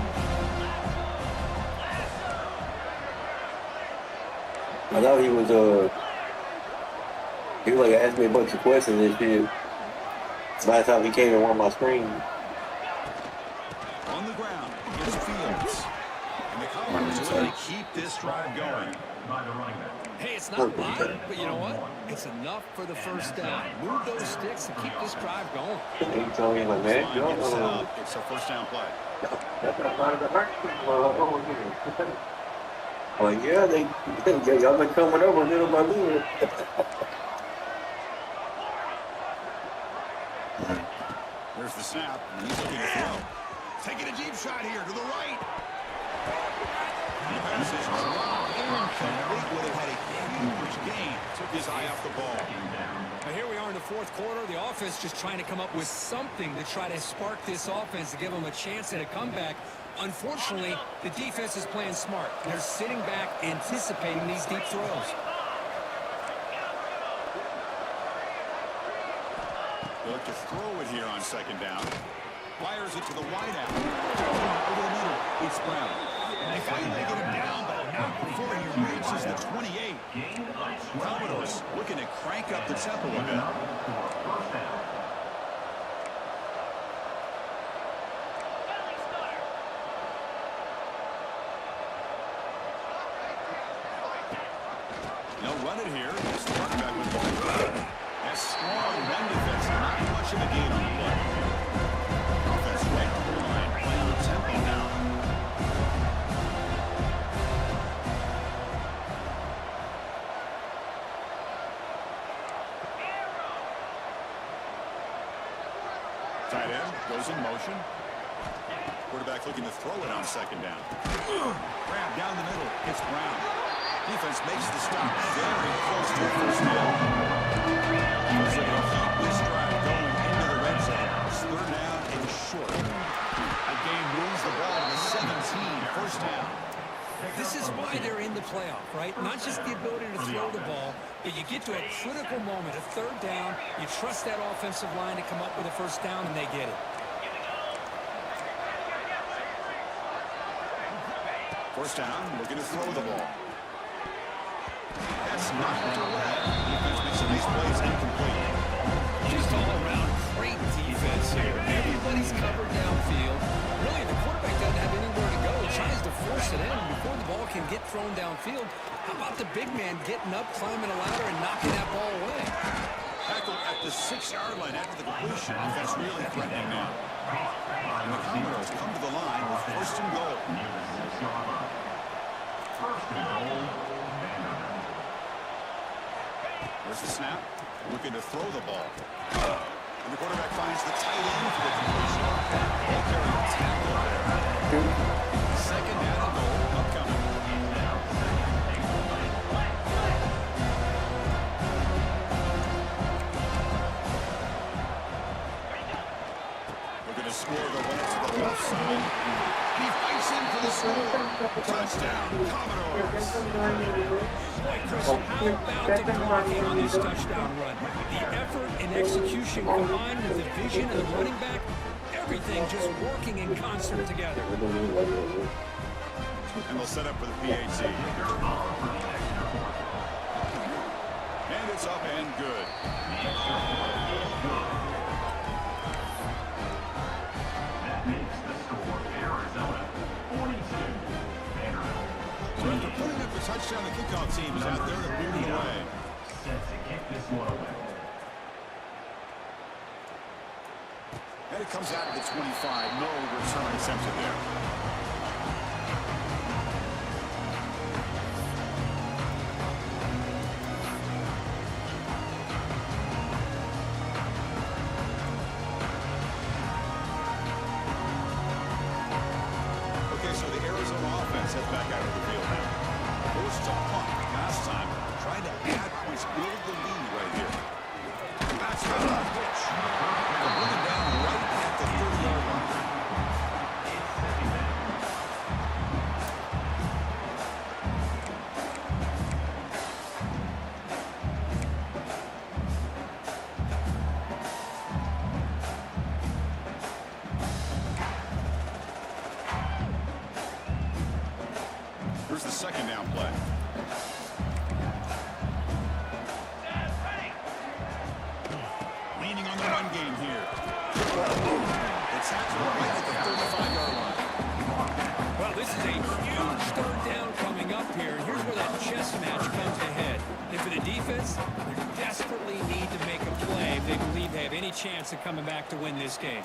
I thought he was like asking me a bunch of questions and shit. Last time he came to one of my screens. On the ground is Fields. And the Commodores are going to keep this drive going. Hey, it's not loud, but you know what? It's enough for the first down. Move those sticks and keep this drive going. He told me, like, man, you don't know. It's a first down play. That's not part of the hurt. Like, yeah, y'all been coming over little by little. There's the snap, and he's looking to throw. Taking a deep shot here to the right. The pass is dropped Complete would have had a huge gain. Took his eye off the ball. Now here we are in the fourth quarter. The offense just trying to come up with something to try to spark this offense to give them a chance at a comeback. Unfortunately, the defense is playing smart. They're sitting back, anticipating these deep throws. They look to throw it here on second down. Fires it to the wideout. Over the middle. It's Brown. They finally get him down, though. Not before he reaches the 28. Commodores looking to crank up the tempo a bit. They'll run it here. This running back with ball. That's strong run defense. Not much of a gain on the play. Offense right to the line. Playing the tempo now. Tight end goes in motion. Quarterback looking to throw it on second down. Grab down the middle. It's Brown. Defense makes the stop. Very close to the first down. Looks like they'll keep this drive going into the red zone. It's third down and short. That game moves the ball to the 17. First down. This is why they're in the playoff, right? Not just the ability to throw the ball, but you get to a critical moment, a third down, you trust that offensive line to come up with a first down, and they get it. First down, looking to throw the ball. That's knocked away. Defense makes some nice plays incomplete. Just all around great defense here. Everybody's covered downfield. Really, the quarterback doesn't have anywhere to go. He tries to force it in before the ball can get thrown downfield. How about the big man getting up, climbing a ladder, and knocking that ball away? Tackled at the 6-yard line after the completion. That's really threatening now. And the Commodores come to the line with first and goal. There's the snap. Looking to throw the ball. And the quarterback finds the tight end for the completion. Ball carrying tackle there. Second down and goal upcoming. Looking to score the one to the left side. He fights in for the score. Touchdown, Commodores. Chris, how about the blocking on this touchdown run? The effort and execution combined with the vision of the running back, everything just working in concert together. And they'll set up for the PAT. And it's up and good. That makes the score Arizona 42. Vanderbilt. So after putting up the touchdown, the kickoff team is out there to boot it away. Set to kick this one away. And it comes out of the 25. No return attempted there. Okay, so the Arizona offense heads back out of the field now. Forced to punt last time. Trying to add points, build the lead right here. That's the pitch. They'll bring it down right at the 30-yard line. Here's the second down play. Leaning on the run game here. It's tackled right at the 35-yard line. Well, this is a huge third down coming up here. And here's where that chess match comes ahead. And for the defense, they desperately need to make a play if they believe they have any chance of coming back to win this game.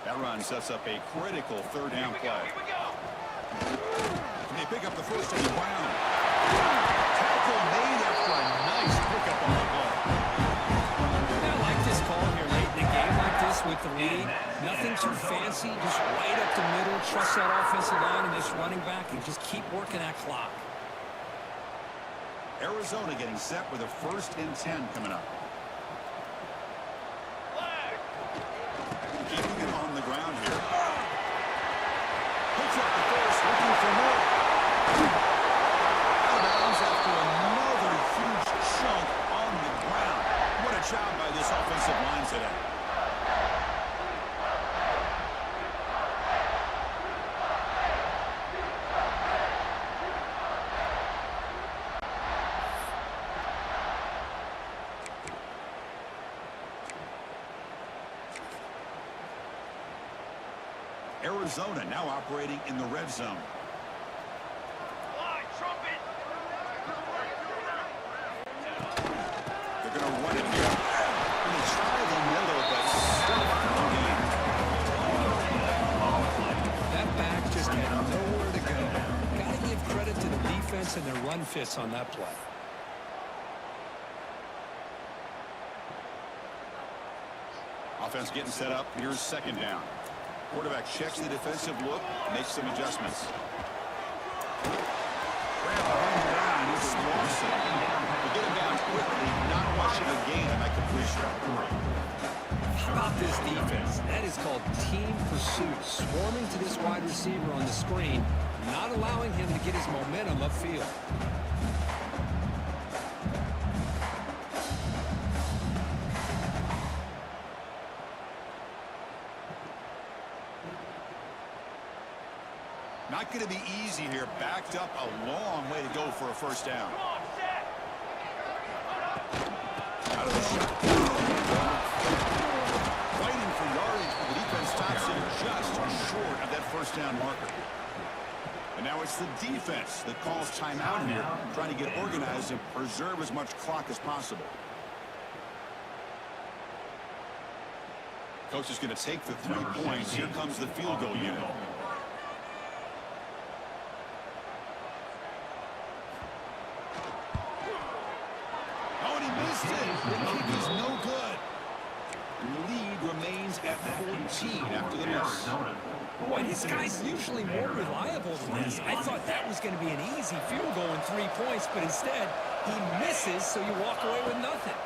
That run sets up a critical third down play. And they pick up the first on the ground. Tackle made after a nice pickup on the ball. I like this call here late in the game like this with the lead. Nothing too fancy, just right up the middle. Trust that offensive line and this running back and just keep working that clock. Arizona getting set with a 1st and 10 coming up. Flag. Keeping it on the ground here. Picks up the first, looking for more. Out of bounds after another huge chunk on the ground. What a job by this offensive line today. Arizona now operating in the red zone. Flag. Trumpet. They're going to run it here. Going to try the middle, but still no gain. That back just had nowhere to go. Got to give credit to the defense and their run fits on that play. Offense getting set up. Here's 2nd down. Quarterback checks the defensive look, makes some adjustments. Grab behind the line, he's lost it. To get him down quickly, not much of a gain on that completion. How about this defense? That is called team pursuit. Swarming to this wide receiver on the screen, not allowing him to get his momentum upfield. Not going to be easy here. Backed up a long way to go for a 1st down. Come on, set. Out of the shot. Fighting for yardage, but the defense stops it just short of that 1st down marker. And now it's the defense that calls timeout here, trying to get organized and preserve as much clock as possible. Coach is going to take the 3 points. Here comes the field goal unit. The kick is no good. And the lead remains at 14 after the miss. Boy, this guy's usually more reliable than this. I thought that was going to be an easy field goal and 3 points, but instead, he misses, so you walk away with nothing.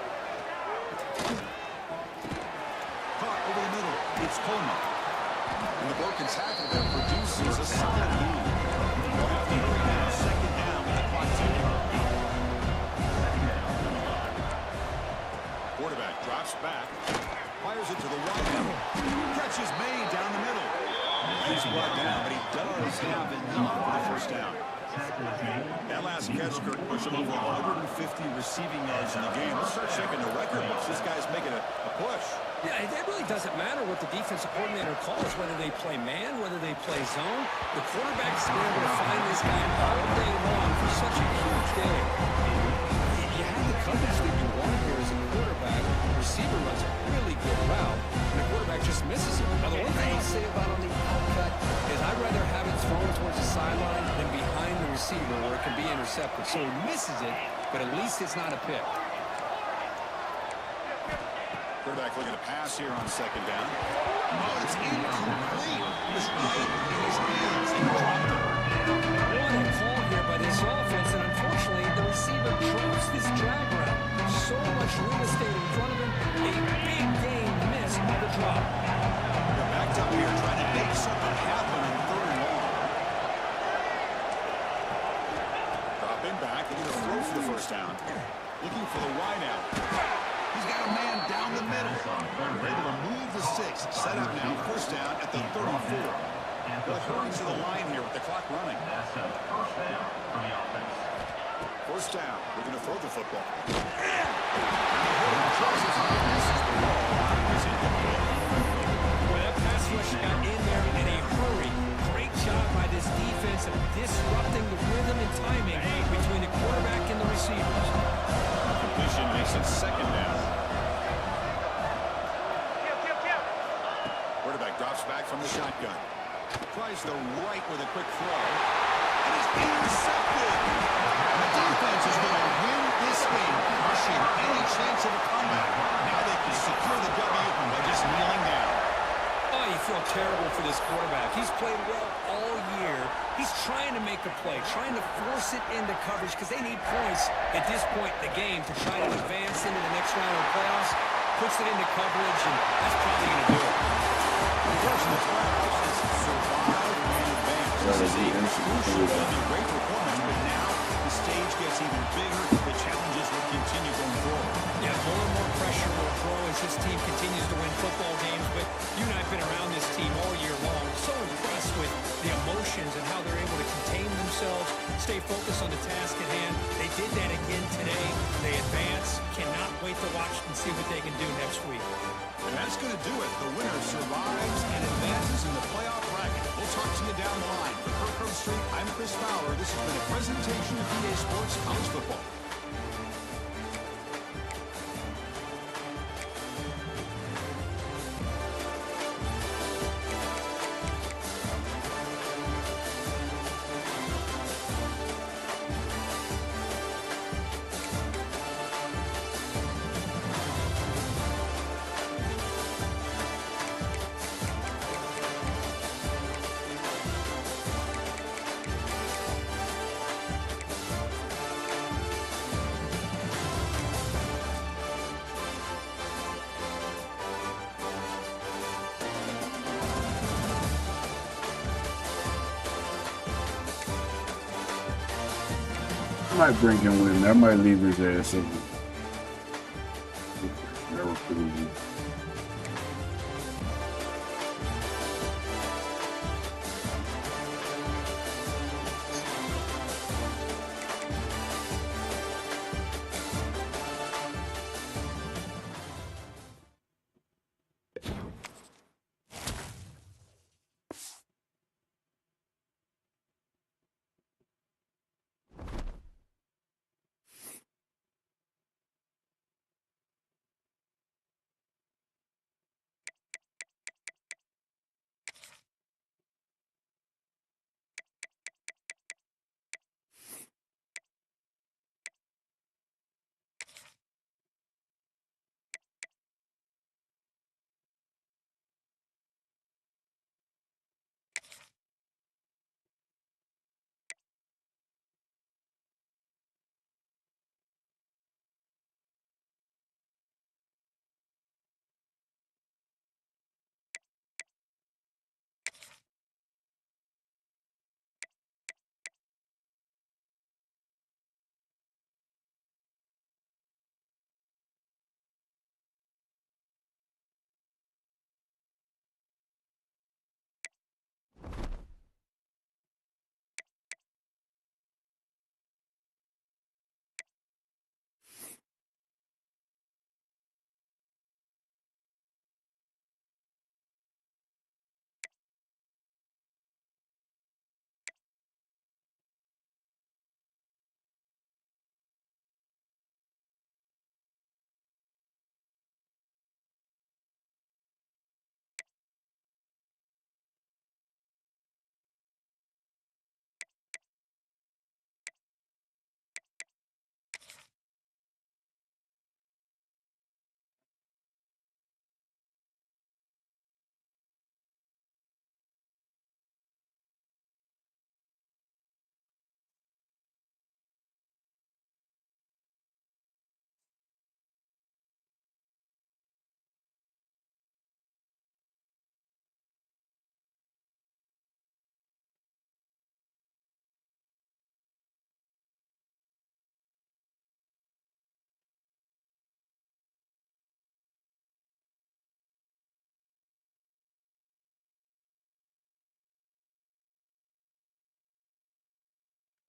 Caught over the middle. It's Coleman. And the broken tackle there produces a solid lead. We'll have to hurry now. 2nd down with the clock ticking. Quarterback drops back, fires it to the wide middle. Catch is made down the middle. He's brought down, but he does have enough for the 1st down. That last catch, Kirk, pushed him over 150 receiving yards in the game. Let's start checking the record books. This guy's making a push. Yeah, it really doesn't matter what the defensive coordinator calls, whether they play man, whether they play zone. The quarterback's been able to find this guy all day long for such a huge game. You have the coverage that you want here as a quarterback. The receiver runs a really good route, and the quarterback just misses it. Now, the one thing I'll say about on the outcut is I'd rather have it thrown towards the sideline than behind the receiver where it can be intercepted. So he misses it, but at least it's not a pick. Quarterback looking to pass here on 2nd down. Oh, it's incomplete. It was right in his hands. He dropped it. What a call here by this offense, and unfortunately, the receiver drops this drag route. So much real estate in front of him, a big game miss by the drop. They're backed up here trying to make something happen in 3rd and long. Dropping back, looking to throw for the 1st down. Looking for the wide out. He's got a man down the middle. They're able to move the 6. Set up now, 1st down at the 34. They'll hurry to the line here with the clock running. That's a 1st down for the offense. 1st down. We're going to throw the football. Well, that pass rush got in there in a hurry. Great job by this defense of disrupting the rhythm and timing between the quarterback and the receivers. Completion makes it 2nd down. Kill. Quarterback drops back from the shotgun. Tries the right with a quick throw. And he's intercepted. The defense is going to win this game, crushing any chance of a comeback. Now they can secure the W by just kneeling down. Oh, you feel terrible for this quarterback. He's played well all year. He's trying to make a play, trying to force it into coverage because they need points at this point in the game to try to advance into the next round of the playoffs. Puts it into coverage, and that's probably going to do it. Unfortunately, the playoffs is survive and advance. This is a crucial and great performance, but now the stage gets even bigger. The challenges will continue going forward. Yeah, more and more pressure will grow as this team continues to win football games, but you and I have been around this team all year long. So impressed with the emotions and how they're able to contain themselves, stay focused on the task at hand. They did that again today. They advance. Cannot wait to watch and see what they can do next week. And that's going to do it. The winner survives and advances in the playoff bracket. We'll talk to you down the line. For Kirk Street, I'm Chris Fowler. This has been a presentation of EA Sports College Football. I might bring him with me. I might leave his ass in. Never put him in.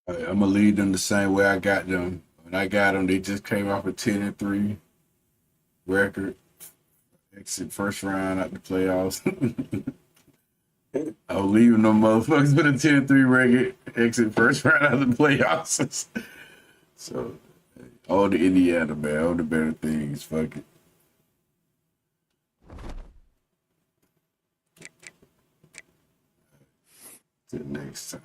I'm gonna lead them the same way I got them. When I got them, they just came off a 10-3 record. Exit first round out the playoffs. I was leaving them motherfuckers with a 10-3 record. Exit first round out the playoffs. So, all the Indiana, man. All the better things. Fuck it. Till next time.